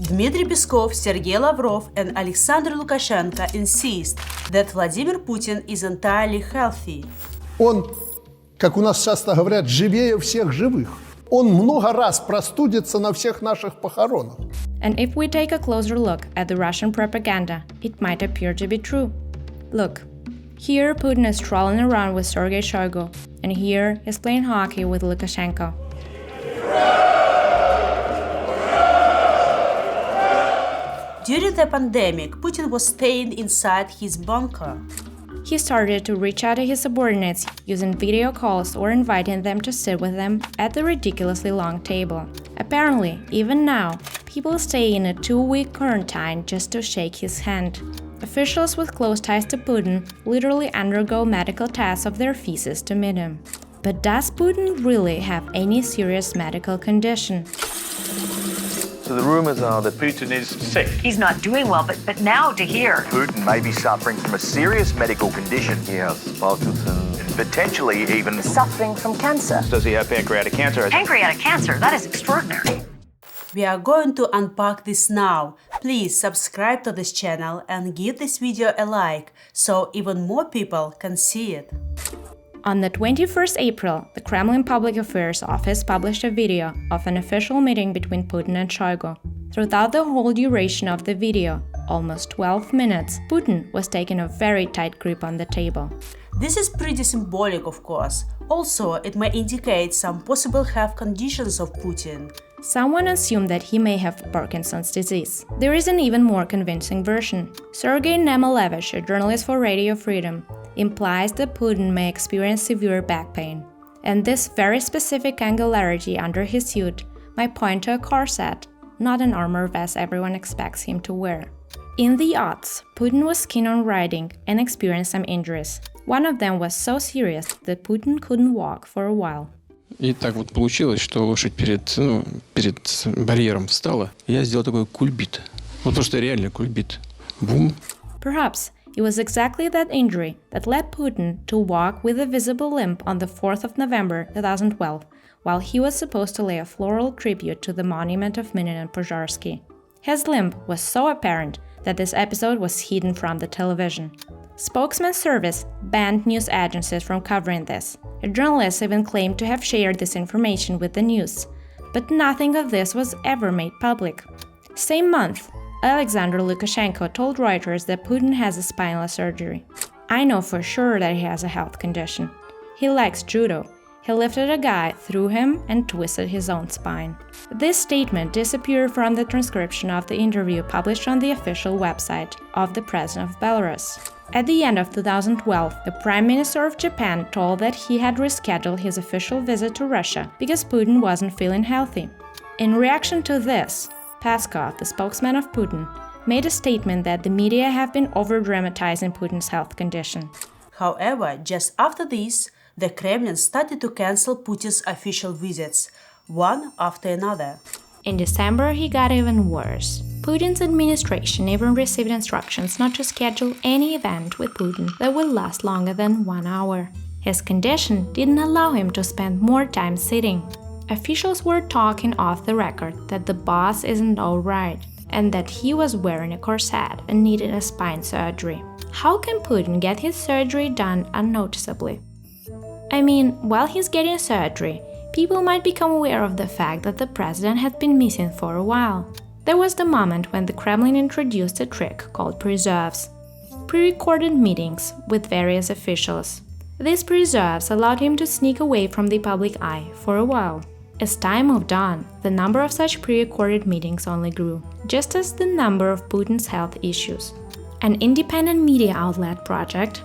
Dmitry Peskov, Sergey Lavrov, and Aleksandr Lukashenko insist that Vladimir Putin is entirely healthy. Он, как у нас часто говорят, живее всех живых. Он много раз простудится на всех наших похоронах. And if we take a closer look at the Russian propaganda, it might appear to be true. Look, here Putin is strolling around with Sergey, and here he's playing hockey with Lukashenko. During the pandemic, Putin was staying inside his bunker. He started to reach out to his subordinates using video calls or inviting them to sit with them at the ridiculously long table. Apparently, even now, people stay in a 2-week quarantine just to shake his hand. Officials with close ties to Putin literally undergo medical tests of their feces to meet him. But does Putin really have any serious medical condition? So the rumors are that Putin is sick. He's not doing well, but now to hear Putin may be suffering from a serious medical condition. He has Parkinson's. Potentially even suffering from cancer. Does he have pancreatic cancer? Pancreatic cancer, that is extraordinary. We are going to unpack this now. Please subscribe to this channel and give this video a like, so even more people can see it. On the 21st April, the Kremlin Public Affairs Office published a video of an official meeting between Putin and Shoigu. Throughout the whole duration of the video, almost 12 minutes, Putin was taking a very tight grip on the table. This is pretty symbolic, of course. Also, it may indicate some possible health conditions of Putin. Someone assumed that he may have Parkinson's disease. There is an even more convincing version. Sergey Nemalevich, a journalist for Radio Freedom, implies that Putin may experience severe back pain. And this very specific angularity under his suit might point to a corset, not an armor vest everyone expects him to wear. In the aughts, Putin was keen on riding and experienced some injuries. One of them was so serious that Putin couldn't walk for a while. И так вот получилось, что лошадь перед барьером встала, и я сделал такой кульбит. Вот просто реально кульбит. Бум. Perhaps it was exactly that injury that led Putin to walk with a visible limp on the 4th of November 2012, while he was supposed to lay a floral tribute to the monument of Minin and Pozharsky. His limp was so apparent that this episode was hidden from the television. Spokesman service banned news agencies from covering this. A journalist even claimed to have shared this information with the news, but nothing of this was ever made public. Same month, Aleksandr Lukashenko told Reuters that Putin has a spinal surgery. I know for sure that he has a health condition. He likes judo. He lifted a guy, threw him, and twisted his own spine. This statement disappeared from the transcription of the interview published on the official website of the President of Belarus. At the end of 2012, the Prime Minister of Japan told that he had rescheduled his official visit to Russia because Putin wasn't feeling healthy. In reaction to this, Peskov, the spokesman of Putin, made a statement that the media have been over-dramatizing Putin's health condition. However, just after this, the Kremlin started to cancel Putin's official visits, one after another. In December, he got even worse. Putin's administration even received instructions not to schedule any event with Putin that would last longer than 1 hour. His condition didn't allow him to spend more time sitting. Officials were talking off the record that the boss isn't alright, and that he was wearing a corset and needed a spine surgery. How can Putin get his surgery done unnoticeably? I mean, while he's getting surgery, people might become aware of the fact that the president had been missing for a while. There was the moment when the Kremlin introduced a trick called preserves, pre-recorded meetings with various officials. These preserves allowed him to sneak away from the public eye for a while. As time moved on, the number of such pre-recorded meetings only grew, just as the number of Putin's health issues. An independent media outlet project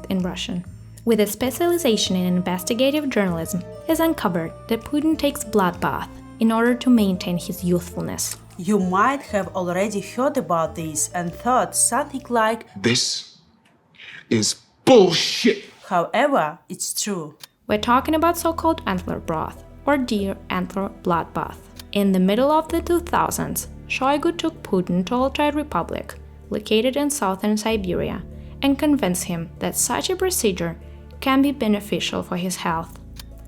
in Russian, with a specialization in investigative journalism, has uncovered that Putin takes blood bath in order to maintain his youthfulness. You might have already heard about this and thought something like, "This is bullshit." However, it's true. We're talking about so-called antler broth, or deer antler blood bath. In the middle of the 2000s, Shoigu took Putin to Altai Republic, located in southern Siberia, and convinced him that such a procedure can be beneficial for his health.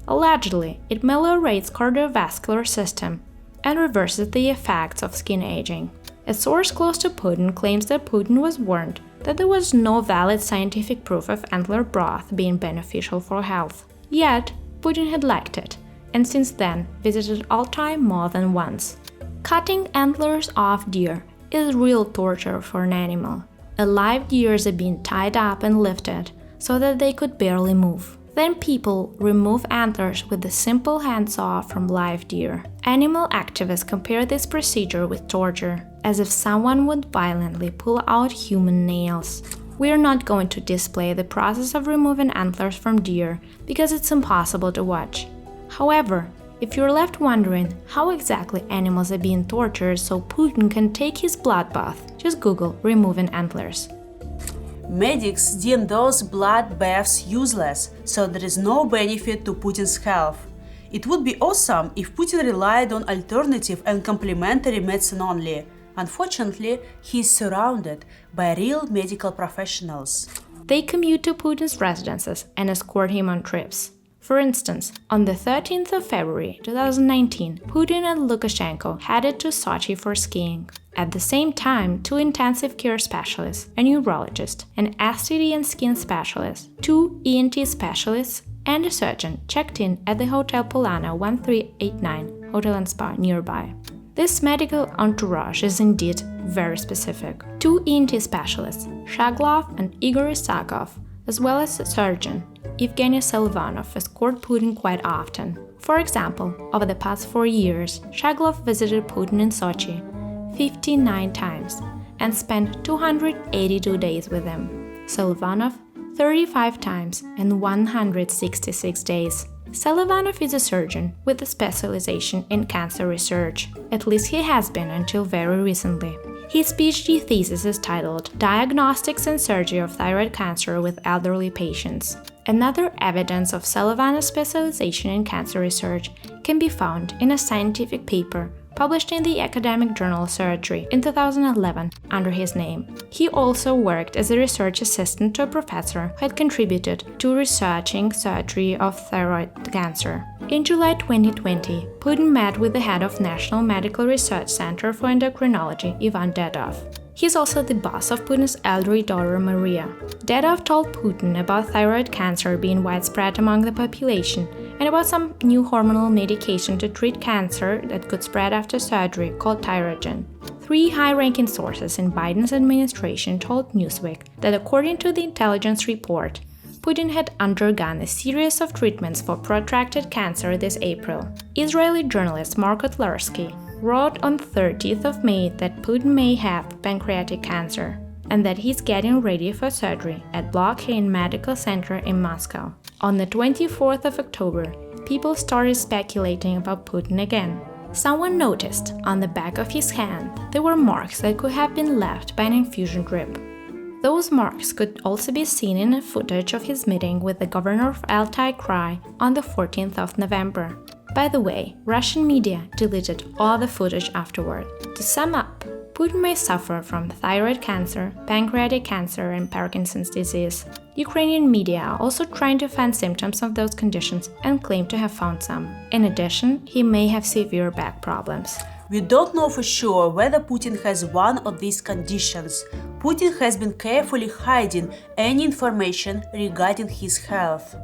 Allegedly, it meliorates cardiovascular system, and reverses the effects of skin aging. A source close to Putin claims that Putin was warned that there was no valid scientific proof of antler broth being beneficial for health. Yet, Putin had liked it, and since then visited Altai more than once. Cutting antlers off deer is real torture for an animal. Alive deers are being tied up and lifted so that they could barely move. Then people remove antlers with a simple handsaw from live deer. Animal activists compare this procedure with torture, as if someone would violently pull out human nails. We are not going to display the process of removing antlers from deer because it's impossible to watch. However, if you're left wondering how exactly animals are being tortured so Putin can take his bloodbath, just Google removing antlers. Medics deem those blood baths useless, so there is no benefit to Putin's health. It would be awesome if Putin relied on alternative and complementary medicine only. Unfortunately, he is surrounded by real medical professionals. They commute to Putin's residences and escort him on trips. For instance, on the 13th of February 2019, Putin and Lukashenko headed to Sochi for skiing. At the same time, 2 intensive care specialists, a neurologist, an STD and skin specialist, 2 ENT specialists, and a surgeon checked in at the Hotel Polana 1389 Hotel and Spa nearby. This medical entourage is indeed very specific. 2 ENT specialists, Shaglov and Igor Isakov, as well as a surgeon, Evgeny Selvanov, escort Putin quite often. For example, over the past 4 years, Shaglov visited Putin in Sochi 59 times and spent 282 days with him. Selvanov 35 times and 166 days. Selvanov is a surgeon with a specialization in cancer research. At least he has been until very recently. His PhD thesis is titled Diagnostics and Surgery of Thyroid Cancer with Elderly Patients. Another evidence of Selvanov's specialization in cancer research can be found in a scientific paper published in the academic journal Surgery in 2011 under his name. He also worked as a research assistant to a professor who had contributed to researching surgery of thyroid cancer. In July 2020, Putin met with the head of National Medical Research Center for Endocrinology, Ivan Dedov. He's also the boss of Putin's elderly daughter Maria. Dedov told Putin about thyroid cancer being widespread among the population and about some new hormonal medication to treat cancer that could spread after surgery called Tyrogen. 3 high-ranking sources in Biden's administration told Newsweek that according to the intelligence report, Putin had undergone a series of treatments for protracted cancer this April. Israeli journalist Mark Otlarsky wrote on 30th of May that Putin may have pancreatic cancer and that he's getting ready for surgery at Blockhain Medical Center in Moscow. On the 24th of October, people started speculating about Putin again. Someone noticed on the back of his hand there were marks that could have been left by an infusion drip. Those marks could also be seen in a footage of his meeting with the governor of Altai Krai on the 14th of November. By the way, Russian media deleted all the footage afterward. To sum up, Putin may suffer from thyroid cancer, pancreatic cancer, and Parkinson's disease. Ukrainian media are also trying to find symptoms of those conditions and claim to have found some. In addition, he may have severe back problems. We don't know for sure whether Putin has one of these conditions. Putin has been carefully hiding any information regarding his health.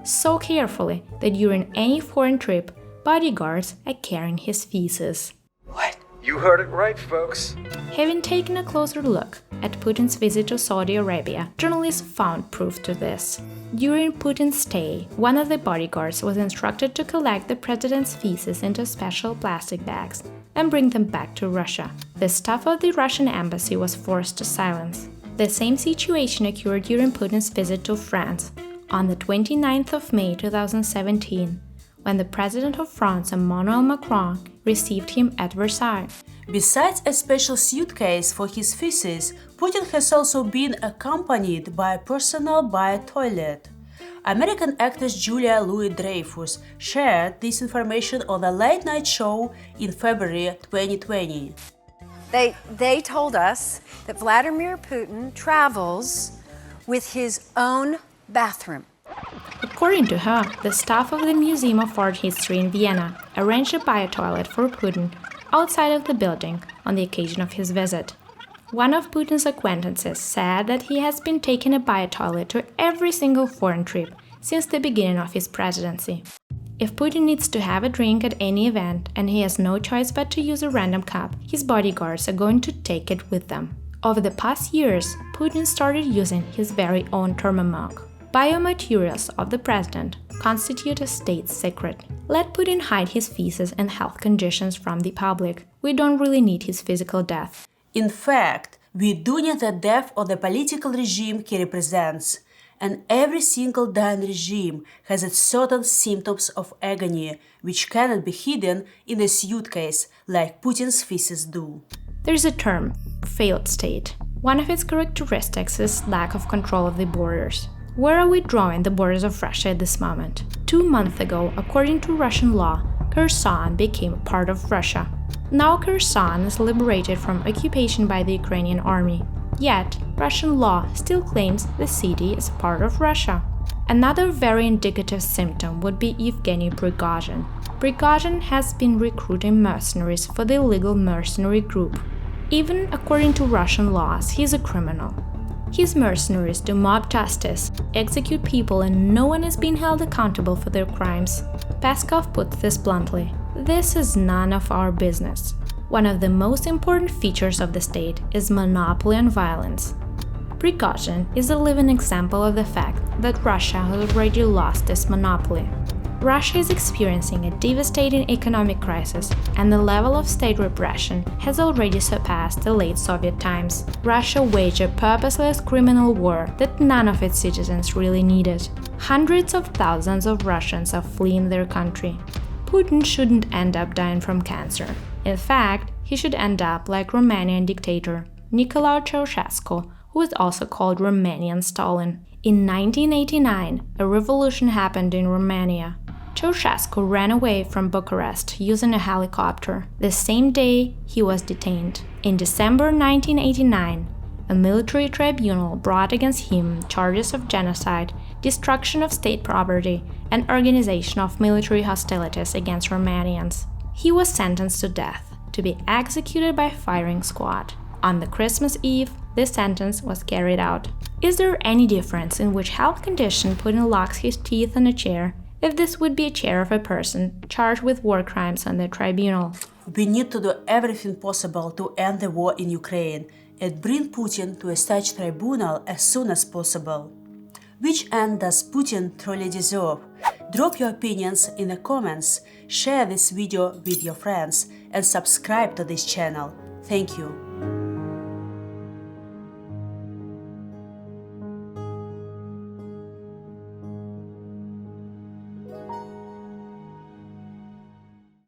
So carefully that during any foreign trip, bodyguards are carrying his feces. What? You heard it right, folks. Having taken a closer look at Putin's visit to Saudi Arabia, journalists found proof to this. During Putin's stay, one of the bodyguards was instructed to collect the president's feces into special plastic bags and bring them back to Russia. The staff of the Russian embassy was forced to silence. The same situation occurred during Putin's visit to France on the 29th of May 2017, when the president of France, Emmanuel Macron, received him at Versailles. Besides a special suitcase for his feces, Putin has also been accompanied by a personal bio-toilet. American actress Julia Louis-Dreyfus shared this information on a late-night show in February 2020. They told us that Vladimir Putin travels with his own bathroom. According to her, the staff of the Museum of Art History in Vienna arranged a biotoilet for Putin outside of the building on the occasion of his visit. One of Putin's acquaintances said that he has been taking a biotoilet to every single foreign trip since the beginning of his presidency. If Putin needs to have a drink at any event and he has no choice but to use a random cup, his bodyguards are going to take it with them. Over the past years, Putin started using his very own thermomug. Biomaterials of the president constitute a state secret. Let Putin hide his feces and health conditions from the public. We don't really need his physical death. In fact, we do need the death of the political regime he represents. And every single dying regime has its certain symptoms of agony, which cannot be hidden in a suitcase like Putin's feces do. There's a term, failed state. One of its characteristics is lack of control of the borders. Where are we drawing the borders of Russia at this moment? 2 months ago, according to Russian law, Kherson became a part of Russia. Now Kherson is liberated from occupation by the Ukrainian army. Yet, Russian law still claims the city is part of Russia. Another very indicative symptom would be Yevgeny Prigozhin. Prigozhin has been recruiting mercenaries for the illegal mercenary group. Even according to Russian laws, he is a criminal. His mercenaries do mob justice, execute people, and no one is being held accountable for their crimes. Peskov puts this bluntly: "This is none of our business." One of the most important features of the state is monopoly on violence. Prigozhin is a living example of the fact that Russia has already lost this monopoly. Russia is experiencing a devastating economic crisis, and the level of state repression has already surpassed the late Soviet times. Russia waged a purposeless criminal war that none of its citizens really needed. Hundreds of thousands of Russians are fleeing their country. Putin shouldn't end up dying from cancer. In fact, he should end up like Romanian dictator Nicolae Ceausescu, who is also called Romanian Stalin. In 1989, a revolution happened in Romania. Ceausescu ran away from Bucharest using a helicopter. The same day, he was detained. In December 1989, a military tribunal brought against him charges of genocide, destruction of state property, and organization of military hostilities against Romanians. He was sentenced to death, to be executed by firing squad. On the Christmas Eve, this sentence was carried out. Is there any difference in which health condition Putin locks his teeth on a chair, if this would be a chair of a person charged with war crimes on the tribunal? We need to do everything possible to end the war in Ukraine and bring Putin to a such tribunal as soon as possible. Which end does Putin truly deserve? Drop your opinions in the comments, share this video with your friends, and subscribe to this channel. Thank you.